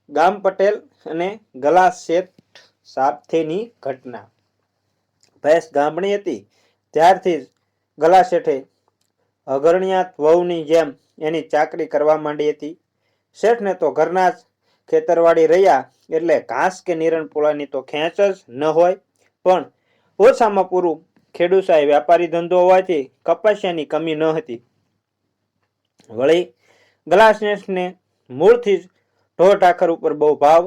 ગામ પટેલ અને ગલા શેઠ સાથેની ઘટના। ભેંસ ગામણી હતી ત્યારથી જ ગલા શેઠે અગરણિયાત વહુની જેમ એની ચાકરી કરવા માંડી હતી। શેઠને તો ઘરના જ ખેતરવાડી રહ્યા એટલે ઘાસ કે નિરણ પોળાની તો ખેંચ જ ન હોય, પણ ઓછામાં પૂરું ખેડૂસાય વ્યાપારી ધંધો હોવાથી કપાસિયાની કમી ન હતી। વળી ગલા શેઠને મૂળથી જ ઢોર ઢાખર ઉપર બહુ ભાવ।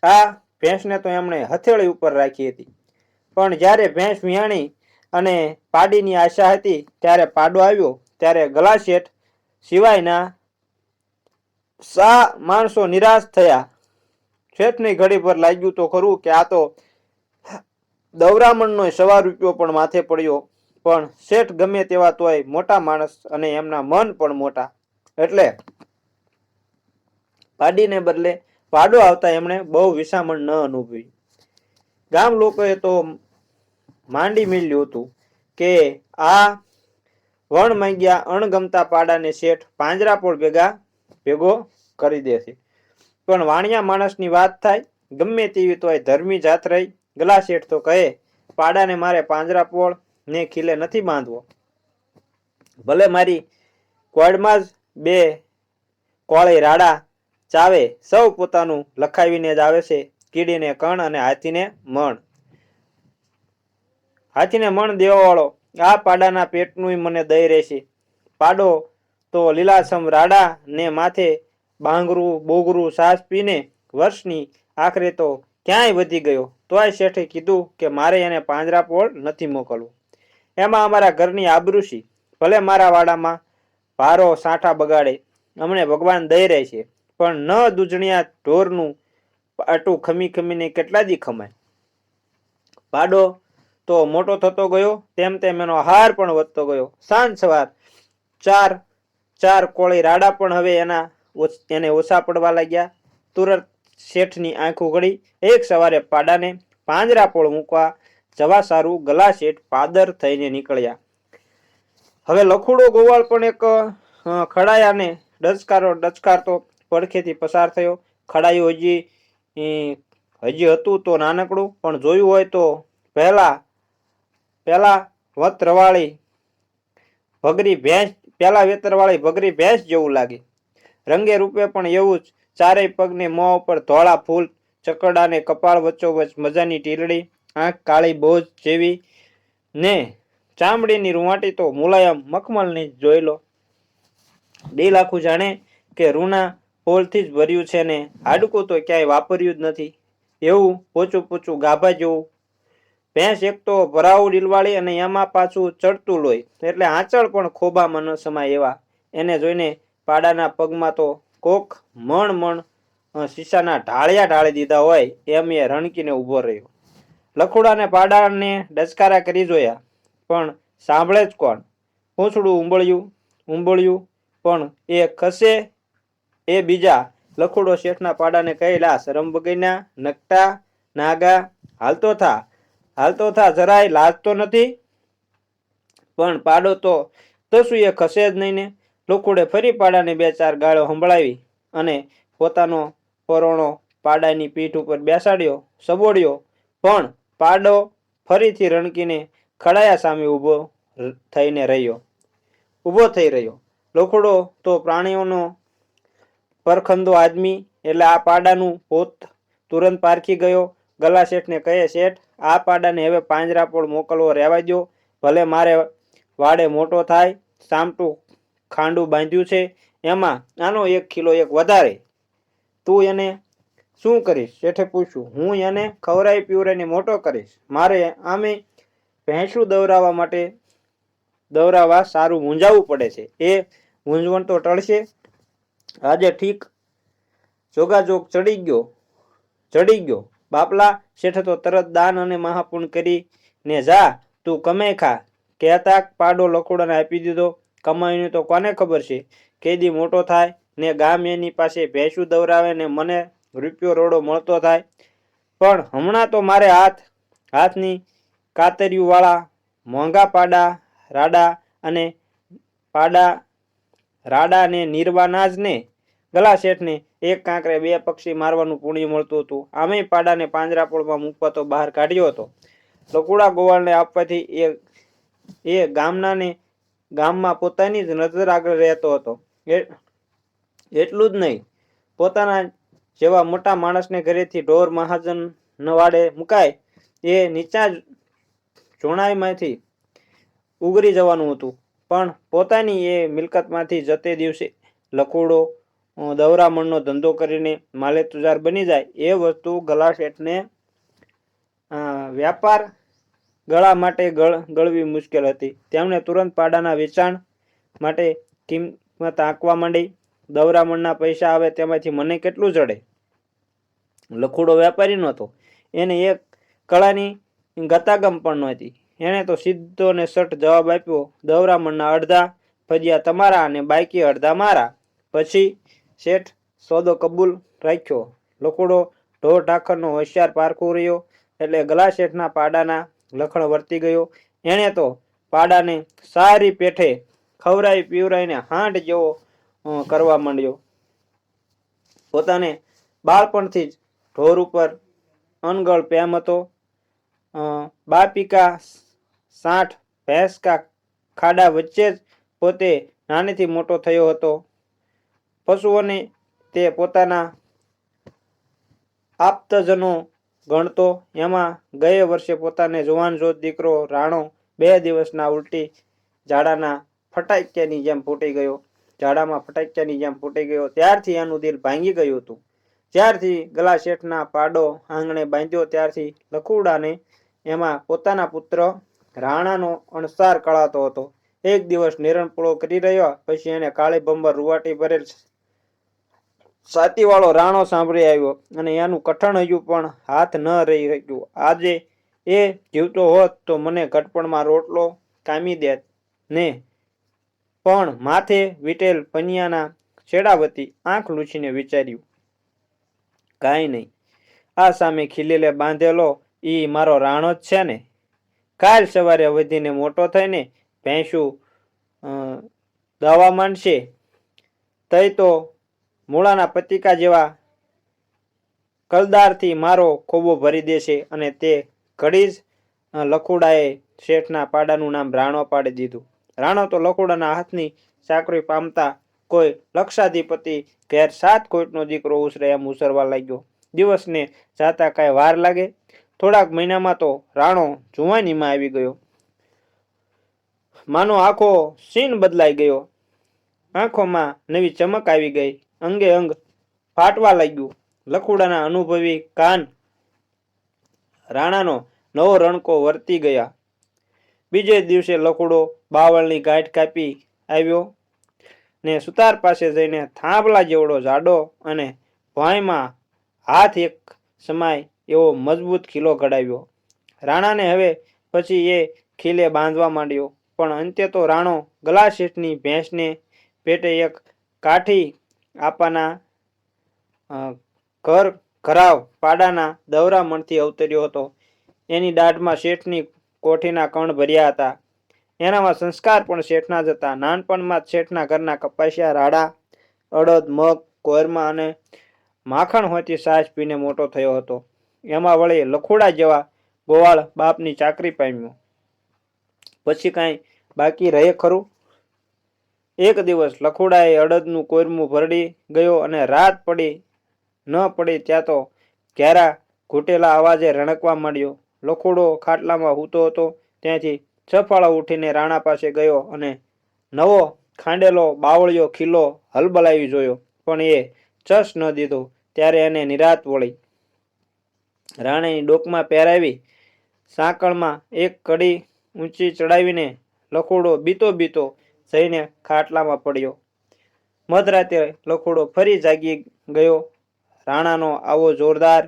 આ ભેંસને તો એમણે હથેળી ઉપર રાખી હતી, પણ જ્યારે ભેંસ વિયાણી અને પાડીની આશા હતી ત્યારે પાડો આવ્યો ત્યારે ગલા શેઠ સિવાયના માણસો નિરાશ થયા। શેઠની ઘડી પર લાગ્યું તો ખરું કે આ તો દવરામણનો 1.25 રૂપિયો પણ માથે પડ્યો, પણ શેઠ ગમે તેવા તોય મોટા માણસ અને એમના મન પણ મોટા, એટલે પાડીને બદલે પાડો આવતા એમણે બહુ વિસામણ ન અનુભવી। ગામ લોકોએ તો માંડી મેલ્યું હતું કે આ વણ માંગ્યા અણગમતા પાડાને શેઠ પાંજરાપોળ ભેગો કરી દેશે। પણ વાણિયા માણસની વાત થાય ગમે તેવી તોય ધર્મી જાત રહી। ગલા શેઠ તો કહે પાડાને મારે પાંજરાપોળ ને ખીલે નથી બાંધવો, ભલે મારી કોડમાં જ 2 કોળે રાડા ચાવે, સૌ પોતાનું લખાવીને જ આવે છે। કીડીને કણ અને હાથીને મણ દેવાવાળો આ પાડાના પેટનું મને દઈ રહેશે। પાડો તો લીલાછમ રાડા ને માથે બાંગરું બોગરું સાસ પીને વર્ષની આખરે તો ક્યાંય વધી ગયો, તોય શેઠે કીધું કે મારે એને પાંજરાપોળ નથી મોકલવું, એમાં અમારા ઘરની આબરૂશી, ભલે મારા વાડામાં ભારો સાંઠા બગાડે, અમને ભગવાન દઈ રહે છે, પણ ન દૂજણિયા ઢોરનું પાટું ખમી ખમીને કેટલા દી ખમાય। પાડો તો મોટો થતો ગયો તેમ તેમ એનો આહાર પણ વધતો ગયો। સાંજ સવાર 4 કોળી રાડા પણ હવે એને ઓછા પડવા લાગ્યા। તુરત શેઠની આંખ ઉઘડી। એક સવારે પાડાને પાંજરાપોળ મૂકવા જવા સારું ગલા શેઠ પાદર થઈને નીકળ્યા। હવે લખુડો ગોવાળ પણ એક ખડાયાને ડચકારતો પડખેથી પસાર થયો। ખડાયું હજી હતું તો નાનકડું, પણ જોયું હોય તો પેલા વેતરવાળી ભગરી ભેંસ જેવું લાગે। રંગે રૂપે પણ એવું જ। ચારેય પગને મોં ઉપર ધોળા ફૂલ, ચકરડાને કપાળ વચ્ચોવચ મજાની ટીલડી, આંખ કાળી બોજ જેવી ને ચામડીની રૂંવાટી તો મુલાયમ મખમલની જોઈ લો। દિલ આખું જાણે કે રૂના પોલથી જ ભર્યું છે ને હાડકું તો ક્યાંય વાપર્યું જ નથી, એવું પોચું ગાભા જેવું। ભેંસ એક તો ભરાવું ડીલવાળી અને એમાં પાછું ચડતું લોહી, એટલે આંચળ પણ ખોબામાં ન સમાય એવા। એને જોઈને પાડાના પગમાં તો કોક મણ શીશાના ઢાળિયા ઢાળી દીધા હોય એમ એ રણકીને ઉભો રહ્યો। લખુડાને પાડાને ડચકારા કરી જોયા, પણ સાંભળે જ કોણ? પૂંછડું ઉંબળ્યું પણ એ ખસે એ બીજા। લખુડો શેઠના પાડાને કહે લા શરમ વગરના નકટા નાગા, હાલતો થા જરાય લાજ તો નથી? પણ પાડો તો તસું એ ખસે જ નહીં ને। લખુડે ફરી પાડાને 2-4 ગાળો સંભળાવી અને પોતાનો પરોણો પાડાની પીઠ ઉપર બેસાડ્યો, સબોડ્યો, પણ પાડો ફરીથી રણકીને ખડાયા સામે ઊભો થઈ રહ્યો। લખુડો તો પ્રાણીઓનો પરખંદો આદમી, એટલે આ પાડાનું પોત તુરંત પારખી ગયો। ગલા શેઠને કહે શેઠ આ પાડાને હવે પાંજરાપોળ મોકલવો રહેવા દો, ભલે મારે વાડે મોટો થાય। સામટું ખાંડું બાંધ્યું છે એમાં આનો 1 કિલો 1 વધારે, તું એને શું કરીશ? શેઠે પૂછ્યું। હું એને ખવરાઈ પીવરાઈને મોટો કરીશ। મારે આમે ભેંસું દવરાવા સારું મૂંઝાવવું પડે છે, એ મૂંઝવણ તો ટળશે। આજે ઠીક જોગાજોગ ચડી ગયો બાપલા। શેઠે તો તરત દાન અને મહાપુણ કરીને જા તું કમાઈ ખા કહેતા પાડો લખુડાને આપી દીધો। કમાઈની તો કોને ખબર છે, કેદી મોટો થાય ને ગામ એની પાસે ભેંસું દવરાવે ને મને રૂપિયો રોડો મળતો થાય। પણ હમણાં તો મારે હાથની કાતરિયું વાળા મોંઘા રાડા ને નિરવાના જ ને। ગલા શેઠને એક કાંકરે 2 પક્ષી મારવાનું પુણ્ય મળતું હતું. આમેય પાડાને પાંજરાપોળમાં મૂકવા તો બહાર કાઢ્યો હતો. લકુડા ગોવાળને આપવાથી એ ગામમાં પોતાની જ નજર આગળ રહેતો હતો. એટલું જ નહીં, પોતાના જેવા મોટા માણસને ઘરેથી ઢોર મહાજન નવાડે મુકાય એ નીચા જોણાઈમાંથી ઉગરી જવાનું હતું. પણ પોતાની એ મિલકતમાંથી જતે દિવસે લકુડો દવરામણનો ધંધો કરીને માલેતુજાર બની જાય એ વસ્તુ ગલાશેઠને વ્યાપાર ગળા માટે ગળવી મુશ્કેલ હતી. તેમણે તુરંત પાડાના વેચાણ માટે કિંમત આંકવા માંડી. દવરામણના પૈસા આવે તેમાંથી મને કેટલું જડે? લખુડો વેપારી નહોતો, એને એક કળાની ગતાગમ પણ નહોતી. એણે તો સીધો ને સટ જવાબ આપ્યો, દવરામણના અડધા ફદિયા તમારા અને બાકી અડધા મારા. પછી શેઠ સોદો કબૂલ રાખ્યો. લખુડો ઢોર ઢાખરનો હોશિયાર પારખું રહ્યો એટલે ગલાશેઠના પાડાના લખણ વર્તી ગયો. એણે તો પાડાને સારી પેઠે ખવરાઈ પીવરાઈને હાંડ જેવો કરવા માંડ્યો. પોતાને બાળપણથી જ ઢોર ઉપર અનગળ પ્રેમ હતો. બાપીકા 60 ભેંસકા ખાડા વચ્ચે જ પોતે નાનેથી મોટો થયો હતો. પશુઓને તે પોતાના આપ્તજનો ગણતો. એમાં ગયે વર્ષે પોતાને જુવાન જોત દીકરો રાણો 2 દિવસના ઉલટી ઝાડામાં ફટાક્યાની જેમ ફૂટી ગયો. ત્યારથી એનું દિલ ભાંગી ગયું હતું. જ્યારથી ગલાશેઠના પાડો આંગણે બાંધ્યો ત્યારથી લખુડાને એમાં પોતાના પુત્ર રાણાનો અણસાર કળાતો હતો. એક દિવસ નિરણપોળો કરી રહ્યો પછી એને કાળી ભંબર રૂવાટી ભરેલ છાતીવાળો રાણો સાંભળી આવ્યો અને એનું કઠણ હજુ પણ હાથ ન રહી શક્યું. આજે એ જીવતો હોત તો મને ઘટપણમાં રોટલો કામી દેત ને. પણ માથે વીટેલ પનિયાના છેડાવતી આંખ લૂછીને વિચાર્યું, કાંઈ નહીં, આ સામે ખીલીલે બાંધેલો ઈ મારો રાણો જ છે ને. કાલ સવારે વધીને મોટો થઈને ભેંસું દવા માંડશે તઈ તો મૂળાના પતિકા જેવા કલદારથી મારો ખોબો ભરી દેશે. અને તે ઘડી જ લખુડાએ શેઠના પાડાનું નામ રાણો પાડી દીધું. રાણો તો લખુડાના હાથની ચાકરી પામતા કોઈ લક્ષાધિપતિ ઘેર 7 કોઈટનો દીકરો ઉછરે એમ ઉછરવા લાગ્યો. દિવસને જાતા કાંઈ વાર લાગે. થોડાક મહિનામાં તો રાણો જુવાનીમાં આવી ગયો. માનો આખો સીન બદલાઈ ગયો. આંખોમાં નવી ચમક આવી ગઈ. અંગે અંગ ફાટવા લાગ્યું. લખુડાના અનુભવી કાન રાણાનો નવો રણકો વર્તી ગયા. બીજે દિવસે લખુડો બાવળની ગાંઠ કાપી આવ્યો ને સુતાર પાસે જઈને થાંભલા જેવડો જાડો અને ભોંયમાં હાથ એક સમાય એવો મજબૂત ખીલો ઘડાવ્યો. રાણાને હવે પછી એ ખીલે બાંધવા માંડ્યો. પણ અંતે તો રાણો ગલાશેઠની ભેંસને પેટે એક કાઠી આપાના ઘરાવ પાડાના દવરામણથી અવતર્યો હતો. એની દાઢમાં શેઠની કોઠીના કણ ભર્યા હતા. એનામાં સંસ્કાર પણ શેઠના જ હતા. નાનપણમાં જ શેઠના ઘરના કપાસિયા, રાડા, અડદ, મગ, કોરમાં અને માખણ હોતી છાશ પીને મોટો થયો હતો. એમાં વળી લખુડા જેવા ગોવાળ બાપની ચાકરી પામ્યો. પછી કાંઈ બાકી રહે ખરું? એક દિવસ લખુડાએ અડદનું કોરમું ભરડી ગયો અને રાત પડી ન પડી ત્યાં તો ઘેરા ઘૂંટેલા અવાજે રણકવા માંડ્યો. લખુડો ખાટલામાં સૂતો હતો ત્યાંથી સફાળો ઉઠીને રાણા પાસે ગયો અને નવો ખાંડેલો બાવળિયો ખીલો હલબલાવી જોયો. પણ એ ચસ ન દીધો. ત્યારે એને નિરાત વળી. રાણાની ડોકમાં પહેરાવી સાંકળમાં એક કડી ઊંચી ચડાવીને લખુડો બીતો બીતો જઈને ખાટલામાં પડ્યો. મધરાતે લખુડો ફરી જાગી ગયો. રાણાનો આવો જોરદાર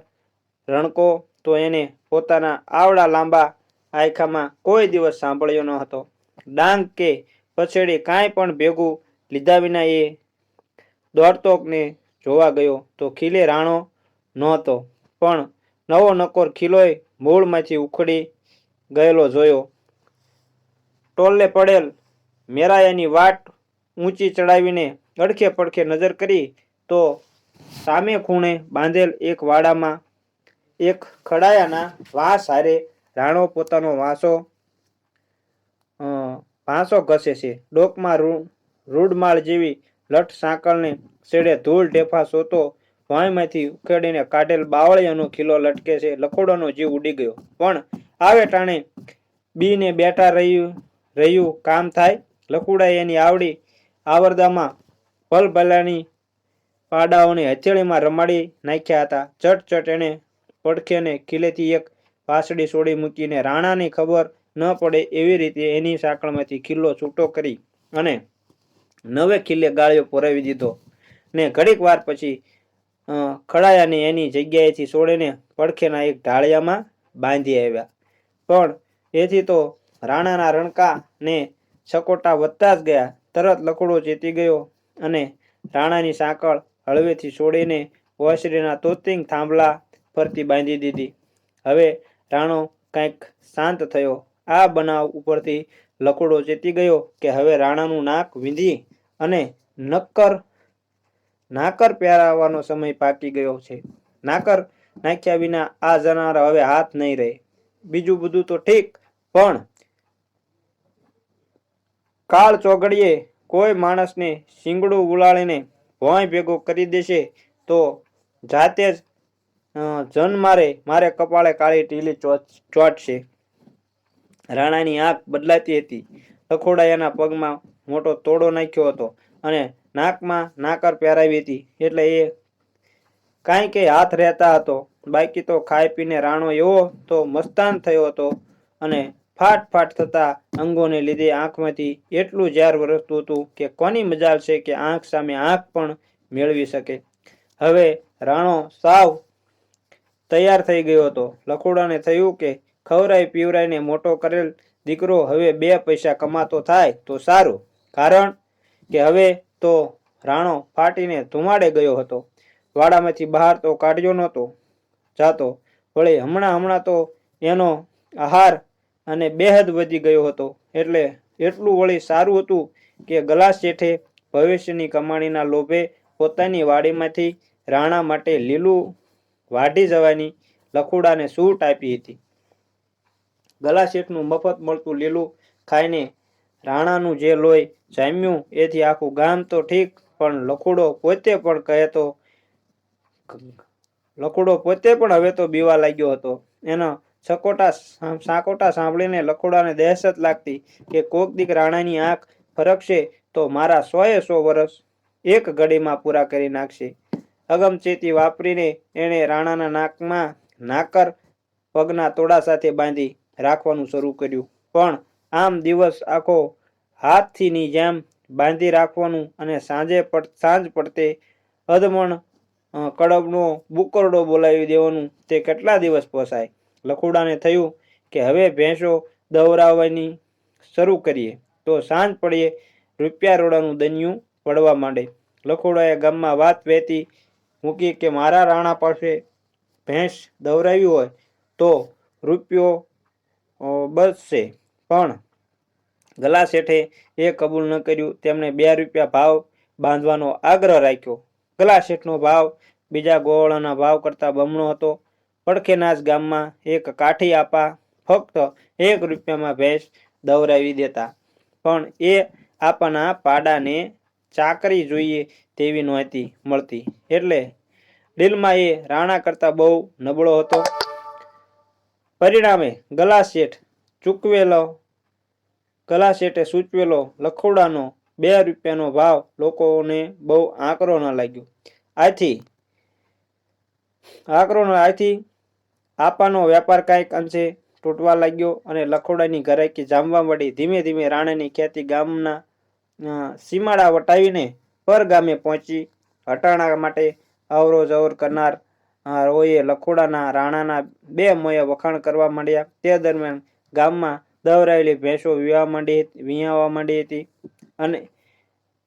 રણકો તો એને પોતાના આવડા લાંબા આયખામાં કોઈ દિવસ સાંભળ્યો ન હતો. ડાંગ કે પછેડી કાંઈ પણ ભેગું લીધા વિના એ દોડતોકને જોવા ગયો તો ખીલે રાણો નહોતો, પણ નવો નકોર ખીલોય મૂળમાંથી ઉખડી ગયેલો જોયો. ટોલ્લે પડેલ મેરાયાની વાટ ઊંચી ચડાવીને અડખે પડખે નજર કરી તો સામે ખૂણે બાંધેલ એક વાડામાં એક ખડાયાના વાંસ હારે રાણો પોતાનો ભાંસો ઘસે છે. ડોકમાં રૂડમાળ જેવી લઠ સાંકળને છેડે ધૂળ ઢેફા સોતો વાંયમાંથી ઉખેડીને કાઢેલ બાવળિયાનો ખીલો લટકે છે. લખોડોનો જીવ ઉડી ગયો. પણ આવે ટાણે બીને બેઠા રહ્યું કામ થાય. લખુડાએ એની આવડી આવરદામાં ભલભલાની પાડાઓને હથેળીમાં રમાડી નાખ્યા હતા. ચટ એને પડખેને ખીલેથી એક વાસળી છોડી મૂકીને રાણાની ખબર ન પડે એવી રીતે એની સાંકળમાંથી ખીલ્લો છૂટો કરી અને નવે ખીલે ગાળીઓ પુરાવી દીધો ને ઘડીક વાર પછી ખડાયાને એની જગ્યાએથી છોડીને પડખેના એક ઢાળિયામાં બાંધી આવ્યા. પણ એથી તો રાણાના રણકા ને છકોટા વધતા જ ગયા. તરત લખોડો ચેતી ગયો અને રાણાની સાંકળ હળવેથી છોડીને ઓસરીના તોતિંગ થાંભલા ફરતી બાંધી દીધી. હવે રાણો કંઈક શાંત થયો. આ બનાવ ઉપરથી લખોડો ચેતી ગયો કે હવે રાણાનું નાક વીંધી અને નાકર પહેરાવવાનો સમય પાકી ગયો છે. નાકર નાખ્યા વિના આ જનાર હવે હાથ નહીં રહે. બીજું બધું તો ઠીક, પણ કાળ ચોઘડીએ કોઈ માણસને શીંગડું ઉલાળીને ભોંય ભેગો કરી દેશે તો જાતે જ જન મારે કપાળે કાળી ટીલી ચોટશે. રાણાની આંખ બદલાતી હતી. લખોડા એના પગમાં મોટો તોડો નાખ્યો હતો અને નાકમાં નાકર પહેરાવી હતી એટલે એ કાંઈ કે હાથ રહેતા હતો. બાકી તો ખાઈ પીને રાણો એવો તો મસ્તાન થયો હતો અને ફાટ થતા અંગોને લીધે આંખમાંથી એટલું ઝેર વરસતું હતું કે કોની મજાલ છે કે આંખ સામે આંખ પણ મેળવી શકે. હવે રાણો સાવ તૈયાર થઈ ગયો હતો. લખોડાને થયું કે ખવરાઈ પીવરાઈને મોટો કરેલ દીકરો હવે 2 પૈસા કમાતો થાય તો સારું. કારણ કે હવે તો રાણો ફાટીને ધુમાડે ગયો હતો. વાડામાંથી બહાર તો કાઢ્યો નહોતો જાતો. વળી હમણાં તો એનો આહાર અને બેહદ વધી ગયો હતો. એટલે એટલું વળી સારું હતું કે ગલાસ શેઠે ભવિષ્યની કમાણીના લોભે પોતાની વાડીમાંથી રાણા માટે લીલું વાઢી જવાની લખુડાને છૂટ આપી હતી. ગલા શેઠનું મફત મળતું લીલું ખાઈને રાણાનું જે લોહી જામ્યું એથી આખું ગામ તો ઠીક, પણ લખુડો પોતે પણ હવે તો બીવા લાગ્યો હતો. એના સાકોટા સાંભળીને લખુડાને દહેશત લાગતી કે કોક દીક રાણાની આંખ ફરકશે તો મારા 100 વર્ષ એક ઘડીમાં પૂરા કરી નાખશે. અગમચેતી વાપરીને એણે રાણાના નાકમાં નાકર પગના તોડા સાથે બાંધી રાખવાનું શરૂ કર્યું. પણ આમ દિવસ આખો હાથથીની જેમ બાંધી રાખવાનું અને સાંજ પડતે અધમણ કડબનો બુકરડો બોલાવી દેવાનું તે કેટલા દિવસ પોસાય. લખુડાને થયું કે હવે ભેંસો દવરાવવાની શરૂ કરીએ તો સાંજ પડીએ રૂપિયા રોડાનું દનિયું પડવા માંડે. લખોડાએ ગામમાં વાત વહેતી મૂકી કે મારા રાણા પાસે ભેંસ દવરાવી હોય તો રૂપિયો બચશે. પણ ગલા શેઠે એ કબૂલ ન કર્યું. તેમણે 2 રૂપિયા ભાવ બાંધવાનો આગ્રહ રાખ્યો. ગલા શેઠનો ભાવ બીજા ગોવાળાના ભાવ કરતા બમણો હતો. પડખેના જ ગામમાં એક કાઠી આપા ફક્ત 1 રૂપિયામાં ભેંસ દવરાવી દેતા. પણ એ આપાના પાડાને ચાકરી જોઈએ તેવી નહોતી મળતી. એટલે દિલમાં એ રાણા કરતા બહુ નબળો હતો. પરિણામે ગલા શેઠે સૂચવેલો લખોડાનો 2 રૂપિયાનો ભાવ લોકોને બહુ આકરો ન લાગ્યો. આથી આપાનો વેપાર કાંઈક અંશે તૂટવા લાગ્યો અને લખોડાની ઘરાકી જામવા મળી. ધીમે ધીમે રાણાની ખેતી ગામના સીમાડા વટાવીને પર ગામે પહોંચી. હટાણા માટે અવરો જવર કરનાર રોએ લખોડાના રાણાના 2 મોએ વખાણ કરવા માંડ્યા. તે દરમિયાન ગામમાં દવરાયેલી ભેંસો વિયાવા માંડી હતી અને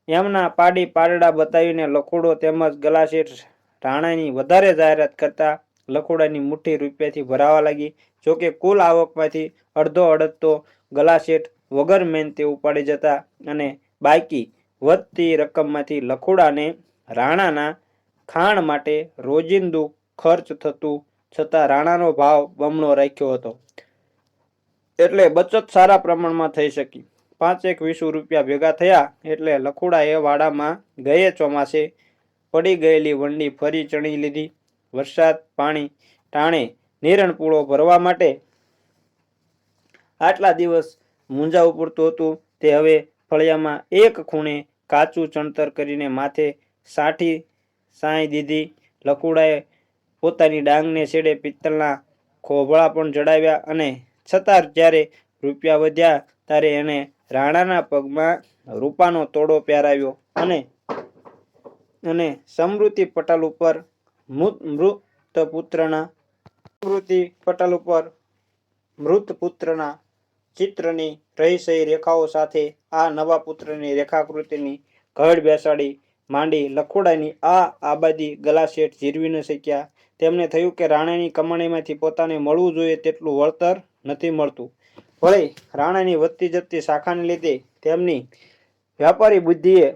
એમના પાડા બતાવીને લખોડો તેમજ ગલા શેઠ રાણાની વધારે જાહેરાત કરતા લખોડાની મુઠ્ઠી રૂપિયાથી ભરાવા લાગી. જોકે કુલ આવકમાંથી અડધો અડધ તો ગલા શેઠ વગર મહેનતે ઉપાડી જતા અને બાકી વધતી રકમમાંથી લખોડાને રાણાના ખાણ માટે રોજિંદુ ખર્ચ થતું છતાં રાણાનો ભાવ બમણો રાખ્યો હતો. એટલે બચત સારા પ્રમાણમાં થઈ શકી. 5-1 રૂપિયા ભેગા થયા એટલે લખુડાએ વાડામાં ગયે ચોમાસે પડી ગયેલી વંડી ફરી ચણી લીધી. વરસાદ પાણી ટાણે નિરણપૂળો ભરવા માટે આટલા દિવસ મૂંઝાવું પડતું હતું તે હવે ફળિયામાં એક ખૂણે કાચું ચણતર કરીને માથે સાંઈ દીધી. લખુડાએ પોતાની ડાંગને છેડે પિત્તળના ખોભળા પણ જડાવ્યા અને છતાં જ્યારે રૂપિયા વધ્યા ત્યારે એને રાણાના પગમાં રૂપાનો તોડો પહેરાવ્યો અને સમૃદ્ધિ પટલ ઉપર મૃત પુત્રના ચિત્રની રહી રેખાઓ સાથે આ નવા પુત્રની રેખાકૃતિની ઘડ બેસાડી માંડી. લખુડાની આ આબાદી ગલાશેઠ જીરવી ન શક્યા. તેમને થયું કે રાણાની કમાણીમાંથી પોતાને મળવું જોઈએ તેટલું વળતર નથી મળતું. વળી રાણાની વધતી જતી શાખાને લીધે તેમની વ્યાપારી બુદ્ધિએ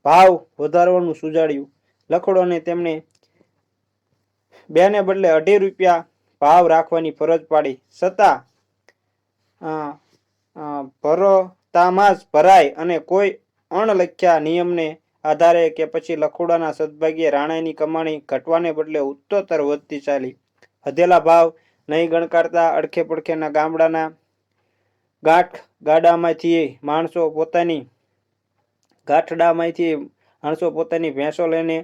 ભાવ વધારવાનું સુજાડ્યું. લખુડોને તેમને 2 ને બદલે 2.5 રૂપિયા ભાવ રાખવાની ફરજ પાડી. છતાં ભરતામાં જ ભરાય અને કોઈ અણલખ્યા નિયમને આધારે કે પછી લખુડાના સદભાગ્યે રાણાની કમાણી ઘટવાને બદલે ઉત્તરોત્તર વધતી ચાલી. વધેલા ભાવ નહીં ગણકારતા અડખે પડખેના ગામડાના ગાડામાંથી માણસો પોતાની ભેંસો લઈને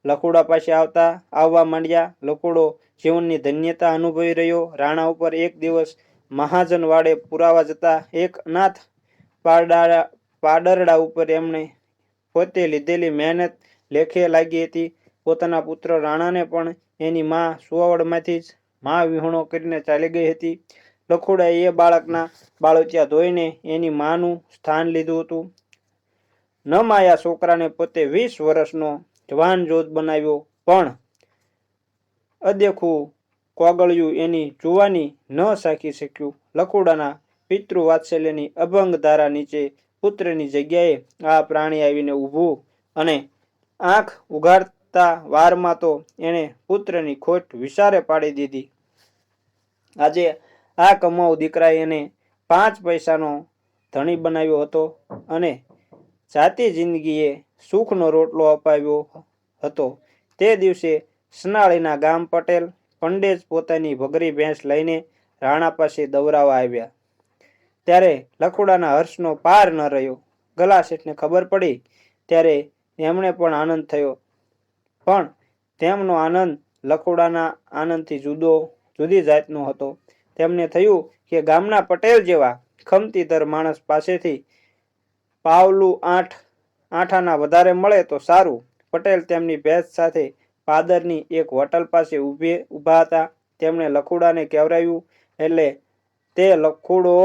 લખુડા પાસે આવવા માંડ્યા. લખુડો જીવનની ધન્યતા અનુભવી રહ્યો. રાણા ઉપર એક દિવસ મહાજન વાડે પુરાવા જતા એક અનાથ પાડરડા ઉપર એમણે પોતે લીધેલી મહેનત લેખે લાગી હતી. પોતાના પુત્ર રાણાને પણ એની મા સુવાવડમાંથી જ મા વિહોણો કરીને ચાલી ગઈ હતી. લખુડાએ એ બાળકના બાળોતિયા ધોઈને એની માનું સ્થાન લીધું હતું. ન માયા છોકરાને પોતે 20 વર્ષનો જવાન જોધ બનાવ્યો, પણ અદેખું કોગળિયું એની જુવાની ન સાખી શક્યું. લખુડાના પિતૃ વાત્સલ્યની અભંગ ધારા નીચે પુત્રની જગ્યાએ આ પ્રાણી આવીને ઊભું અને આંખ ઉઘાડતા વારમાં તો એણે પુત્રની ખોટ વિચારે પાડી દીધી. આજે આ કમાઉ દીકરાએ એને 5 પૈસાનો ધણી બનાવ્યો હતો અને જાતી જિંદગીએ સુખનો રોટલો અપાવ્યો હતો. તે દિવસે સનાળીના ગામ પટેલ પંડેજ પોતાની ભગરી ભેંસ લઈને રાણા પાસે દવરાવા આવ્યા. ત્યારે લખુડાના હર્ષનો પાર ન રહ્યો. ગલાશેઠને ખબર પડી ત્યારે એમણે પણ આનંદ થયો, પણ તેમનો આનંદ લખુડાના આનંદથી જુદી જાતનો હતો. તેમને થયું કે ગામના પટેલ જેવા ખમતીધર માણસ પાસેથી પાવલું 8 આના વધારે મળે તો સારું. પટેલ તેમની ભેંસ સાથે પાદરની એક હોટલ પાસે ઊભા હતા. તેમણે લખુડાને કહેવરાવ્યું એટલે તે લખુડો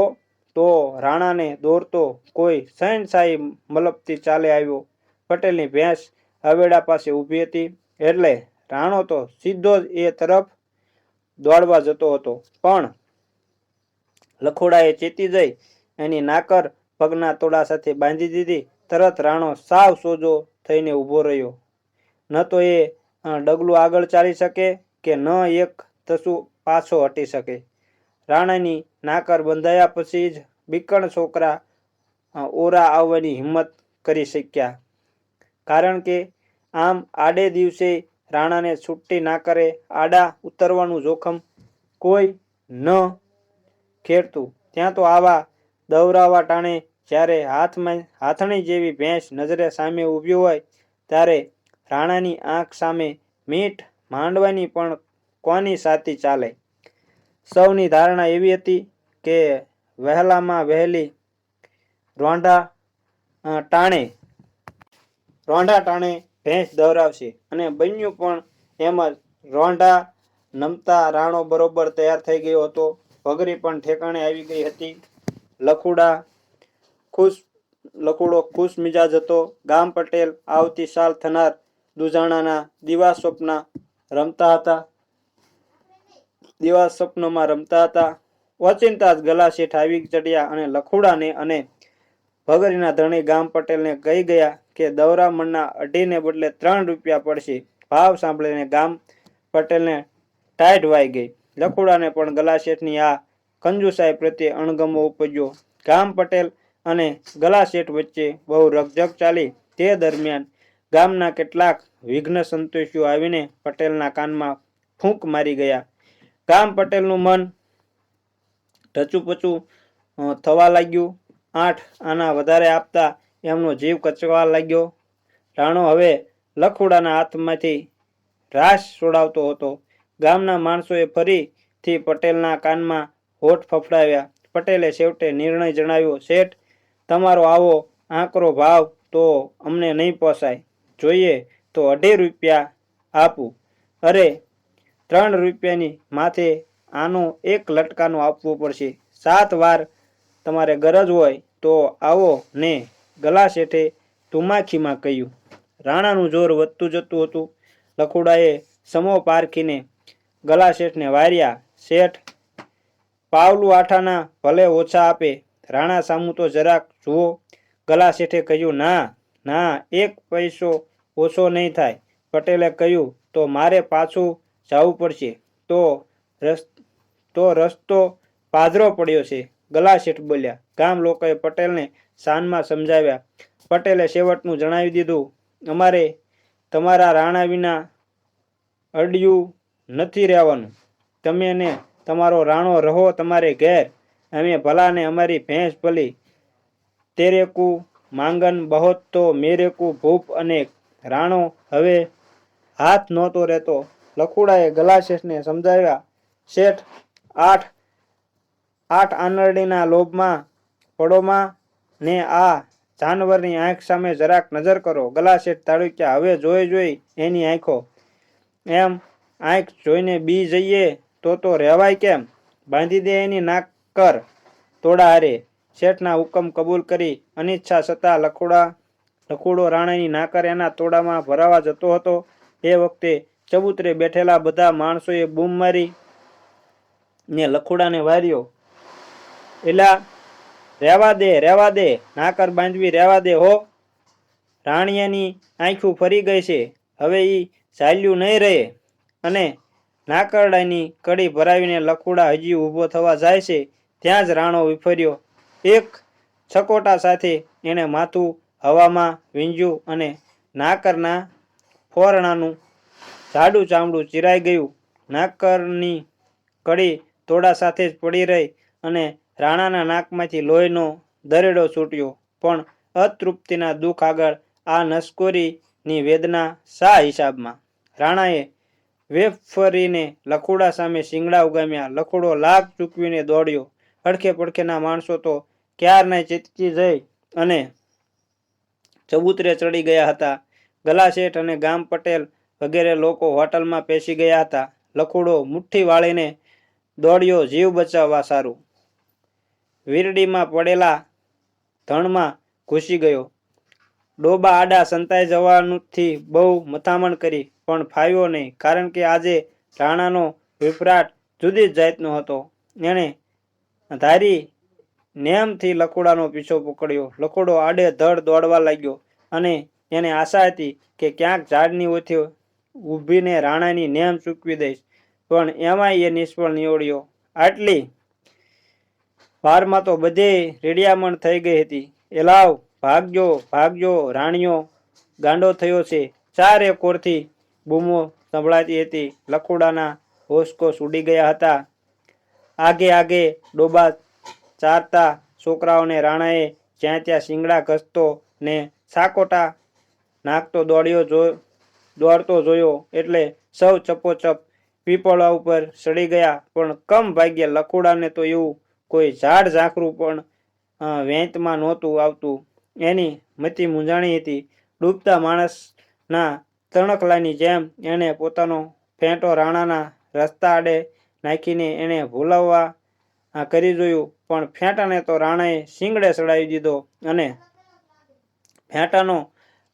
તો રાણાને દોરતો કોઈ શહેનશાહી મલપથી ચાલે આવ્યો. પટેલની ભેંસ હવેડા પાસે ઊભી હતી એટલે રાણો તો સીધો જ એ તરફ દોડવા જતો હતો, પણ લખુડાએ ચેતી જઈ એની નાકર પગના તોડા સાથે બાંધી દીધી. તરત રાણો સાવ સોજો થઈને ઊભો રહ્યો. ન તો એ ડગલું આગળ ચાલી શકે કે ન એક તસુ પાછો હટી શકે. રાણાની નાકર બંધાયા પછી જ બીકણ છોકરા ઓરા આવવાની હિંમત કરી શક્યા. કારણ કે આમ આડે દિવસે રાણાને છૂટી નાકરે આડા ઉતરવાનું જોખમ કોઈ ન ખેડતું. ત્યાં તો આવા દવરાવા ટાણે જ્યારે હાથણી જેવી ભેંસ નજરે સામે ઊભી હોય ત્યારે રાણાની આંખ સામે મીઠ માંડવાની પણ કોની સાથી ચાલે. સૌની ધારણા એવી હતી કે વહેલામાં વહેલી રોંઢા ટાણે ભેંસ દવરાવશે અને બન્યું પણ એમ જ. રોંઢા નમતા રાણો બરોબર તૈયાર થઈ ગયો હતો. ભગરી પણ ઠેકાણે આવી ગઈ હતી. લખુડો ખુશ મિજાજ હતો. ગામ પટેલ આવતી સાલ થનાર દુજાણાના દિવા સ્વપ્નમાં રમતા હતા. ઓચિંતા જ ગલાશેઠ આવી ચડ્યા અને લખુડાને અને ભગરીના ધણી ગામ પટેલને કહી ગયા કે દવરામણના 2.5 ને બદલે 3 રૂપિયા પડશે. ભાવ સાંભળીને ગામ પટેલને ટાઈટ વાઈ ગઈ. લખુડાને પણ ગલાશેઠની આ કંજુસાઈ પ્રત્યે અણગમો ઉપજ્યો. ગામ પટેલ અને ગલાશેઠ વચ્ચે બહુ રકઝક ચાલી. તે દરમિયાન ગામના કેટલાક વિઘ્ન સંતોષીઓ આવીને પટેલના કાનમાં ફૂંક મારી ગયા. ગામ પટેલનું મન ઢચુપચું થવા લાગ્યું. 8 આના વધારે આપતા એમનો જીવ કચવા લાગ્યો. રાણો હવે લખુડાના હાથમાંથી રાસ છોડાવતો હતો. ગામના માણસોએ ફરીથી પટેલના કાનમાં હોઠ ફફડાવ્યા. પટેલે છેવટે નિર્ણય જણાવ્યો. શેઠ, તમારો આવો આકરો ભાવ તો અમને નહીં પોસાય. જોઈએ તો 2.5 રૂપિયા આપું. અરે, 3 રૂપિયાની માથે આનો એક લટકાનો આપવો પડશે. 7 વાર તમારે ગરજ હોય તો આવો ને, ગલાશેઠે તુમાખીમાં કહ્યું. રાણાનું જોર વધતું જતું હતું. લખુડાએ સમો પારખીને ગલાશેઠને વાર્યા. શેઠ, પાવલું આઠાના ભલે ઓછા આપે, રાણા સામું તો જરાક જુઓ. ગલાશેઠે કહ્યું. ના ના, 1 પૈસો ઓછો નહીં થાય. પટેલે કહ્યું. તો મારે પાછું જવું પડશે. તો રસ્તો પાદરો પડ્યો છે, ગલાશેઠ બોલ્યા. ગામ લોકોએ પટેલને શાનમાં સમજાવ્યા. પટેલે છેવટનું જણાવી દીધું. અમારે તમારા રાણા વિના અડ્યું નથી રહેવાનું. તમે ને તમારો રાણો રહો તમારે ઘેર. અમે ભલા ને અમારી ભેંસ ભલી. તેરેકુ માંગન બહોત તો મેરેકુ ભૂપ અનેક. રાણો હવે હાથ નહોતો રહેતો. લખુડાએ ગલાશેઠને સમજાવ્યા. શેઠ, 8 આનરડીના લોભમાં પડોમાં ને આ જાનવરની આંખ સામે જરાક નજર કરો. ગલાશેઠ તાડુક્યા. હવે જોઈ એની આંખો. એમ આંખ જોઈને બી જઈએ તો રહેવાય કેમ? બાંધી દે એની નાક કર તોડા હારે. શેઠના હુકમ કબૂલ કરી અનિચ્છા છતાં લખુડો રાણાની નાકર એના તોડામાં ભરાવા જતો હતો. એ વખતે ચબૂતરે બેઠેલા બધા માણસોએ બૂમ મારી ને લખુડાને વાર્યો. એલા, રહેવા દે, નાકર બાંધવી રહેવા દે હો. રાણિયાની આંખું ફરી ગઈ છે, હવે ઈ ચાલ્યું નહીં રહે. અને નાકરડાની કડી ભરાવીને લખુડા હજી ઊભો થવા જાય છે ત્યાં જ રાણો વિફર્યો. એક છકોટા સાથે એણે માથું હવામાં વીંઝ્યું અને નાકરના ફોરણાનું જાડું ચામડું ચીરાઈ ગયું. નાકરની કડી તોડા સાથે જ પડી રહી અને રાણાના નાકમાંથી લોહીનો દરેડો છૂટ્યો. પણ અતૃપ્તિના દુઃખ આગળ આ નસકોરીની વેદના શા હિસાબમાં? રાણાએ વેફરીને લખુડા સામે શિંગડા ઉગામ્યા. લખુડો લાગ ચૂકવીને દોડ્યો. અડખે પડખેના માણસો તો ક્યારના ચીતકી જઈ અને ચબૂતરે ચડી ગયા હતા. ગલાશેઠ અને ગામ પટેલ વગેરે લોકો હોટલમાં પેસી ગયા હતા. લખુડો મુઠ્ઠી વાળીને દોડ્યો જીવ બચાવવા સારું. વીરડીમાં પડેલા ધણમાં ઘૂસી ગયો. ડોબા આડા સંતાઈ જવાથી બહુ મથામણ કરી, પણ ફાવ્યો નહીં, કારણ કે આજે રાણાનો વિફરાટ જુદી જ જાતનો હતો. એણે ધારી નેમથી લખુડાનો પીછો પકડ્યો. લખુડો આડે ધડ દોડવા લાગ્યો અને એને આશા હતી કે ક્યાંક ઝાડની ઓથી ઊભીને રાણાની નેમ ચૂકવી દઈશ, પણ એમાંય એ નિષ્ફળ નીવડ્યો. આટલી વારમાં તો બધે રેડિયામણ થઈ ગઈ હતી. એલાવ, ભાગજો, રાણીઓ ગાંડો થયો છે. ચારે કોરથી બૂમો સંભળાતી હતી. લખુડાના હોશકોશ ઉડી ગયા હતા. આગે ડોબા ચારતા છોકરાઓને રાણાએ જ્યાં ત્યાં શિંગડા ઘસતો ને સાકોટા નાખતો દોડતો જોયો એટલે સૌ ચપોચપ પીપળા ઉપર ચડી ગયા. પણ કમ ભાગ્ય લખુડાને તો એવું કોઈ ઝાડ ઝાંખરું પણ વેંતમાં નહોતું આવતું. એની મતિ મૂંઝાણી હતી. ડૂબતા માણસના તણખલાની જેમ એણે પોતાનો ફેંટો રાણાના રસ્તા આડે નાખીને એણે ભૂલાવવા કરી જોયું, પણ ફેંટાને તો રાણાએ શિંગડે ચડાવી દીધો અને ફેંટાનો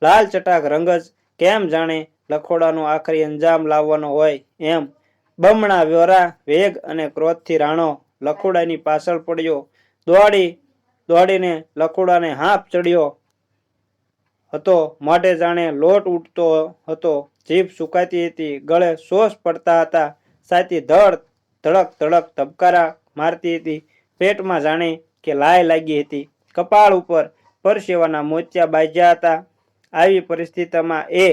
લાલ ચટાક રંગ જ કેમ જાણે લખોડાનો આખરી અંજામ લાવવાનો હોય એમ બમણા વરા વેગ અને ક્રોધથી રાણો લખોડાની પાછળ પડ્યો. દોડીને લખોડાને હાંફ ચડ્યો હતો. મોઢે જાણે લોટ ઉઠતો હતો. જીભ સુકાતી હતી, ગળે શોષ પડતા હતા, છાતી ધડ ધડક ધડક ધબકારા મારતી હતી, પેટમાં જાણે કે લાય લાગી હતી, કપાળ ઉપર પરસેવાના મોતિયા બાજ્યા હતા. આવી પરિસ્થિતિમાં એ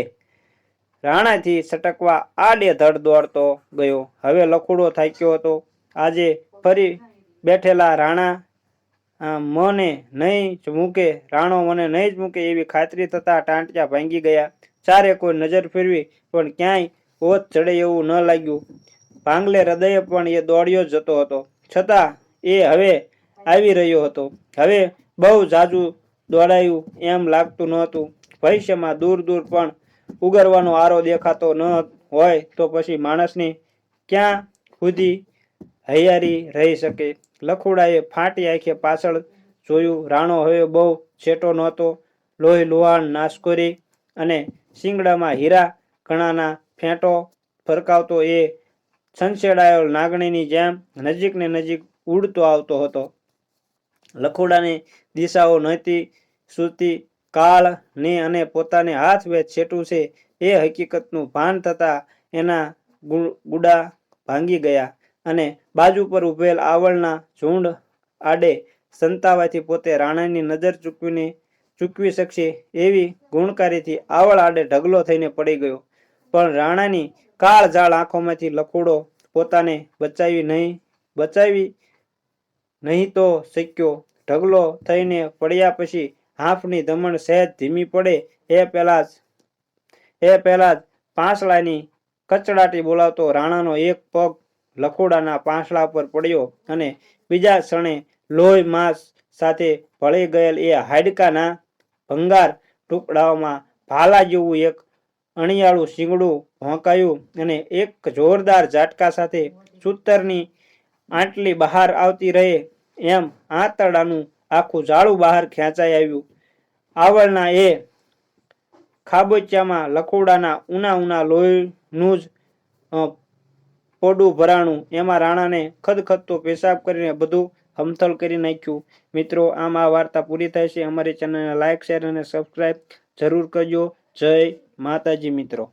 રાણાથી સટકવા આડેધડ દોડતો ગયો. હવે લખુડો થાક્યો હતો. આજે ફરી બેઠેલા રાણા મને નહીં જ મૂકે, રાણો મને નહીં જ મૂકે એવી ખાતરી થતા ટાંટિયા ભાંગી ગયા. ચારે કોઈ નજર ફેરવી પણ ક્યાંય ઓત ચડે એવું ન લાગ્યું. ભાંગલે હૃદયે પણ એ દોડ્યો જતો હતો, છતાં એ હવે આવી રહ્યો હતો. હવે બહુ જાજુ દોડાયું એમ લાગતું નહોતું. ભવિષ્યમાં દૂર દૂર પણ ઉગરવાનો આરો દેખાતો ન હોય તો પછી માણસની ક્યાં સુધી હૈયારી રહી શકે. લખુડાએ ફાટી આંખે પાછળ જોયું. રાણો હવે બહુ છેટો નહોતો. લોહી લુહાણ નાસકોરી અને શિંગડામાં હીરા ઘણાના ફેંટો ફરકાવતો એ છંછેડાયેલ નાગણીની જેમ નજીક ને નજીક ઉડતો આવતો હતો. લખુડાની દિશાઓ નહોતી સૂતી. કાળ ને અને પોતાને હાથ વેચ છેટું છે એ હકીકતનું ભાન થતા એના ગુડા ભાંગી ગયા અને બાજુ પર ઉભેલ આવળના ઝુંડ આડે સંતાવાથી પોતે રાણાની નજર ચૂકવી શકશે એવી ગુણકારીથી આવળ આડે ઢગલો થઈને પડી ગયો. પણ રાણાની કાળઝાળ આંખોમાંથી લખુડો પોતાને બચાવી નહીં તો શક્યો. ઢગલો થઈને પડ્યા પછી હાંફની ધમણ સહેજ ધીમી પડે એ પહેલા જ પાંસળાની કચડાટી બોલાવતો રાણાનો એક પગ લખુડાના પાંસળા પર પડ્યો અને બીજા ક્ષણે લોહી માંસ સાથે ભળી ગયેલ એ હાડકાના ભંગાર ટુકડાઓમાં ભાલા જેવું એક અણિયાળું શીંગડું ભોંકાયું અને એક જોરદાર ઝાટકા સાથે સૂતરની આંટલી બહાર આવતી રહે એમ આંતરડાનું આખું ઝાડું બહાર ખેંચાઈ આવ્યું. આવળના એ ખાબોચિયામાં લખુડાના ઊના લોહીનું જ પોડું ભરાણું. એમાં રાણાને ખદખદતો પેશાબ કરીને બધું હમથલ કરી નાખ્યું. મિત્રો, આમ આ વાર્તા પૂરી થાય છે. અમારી ચેનલને લાઇક, શેર અને સબસ્ક્રાઈબ જરૂર કરજો. જય માતાજી મિત્રો.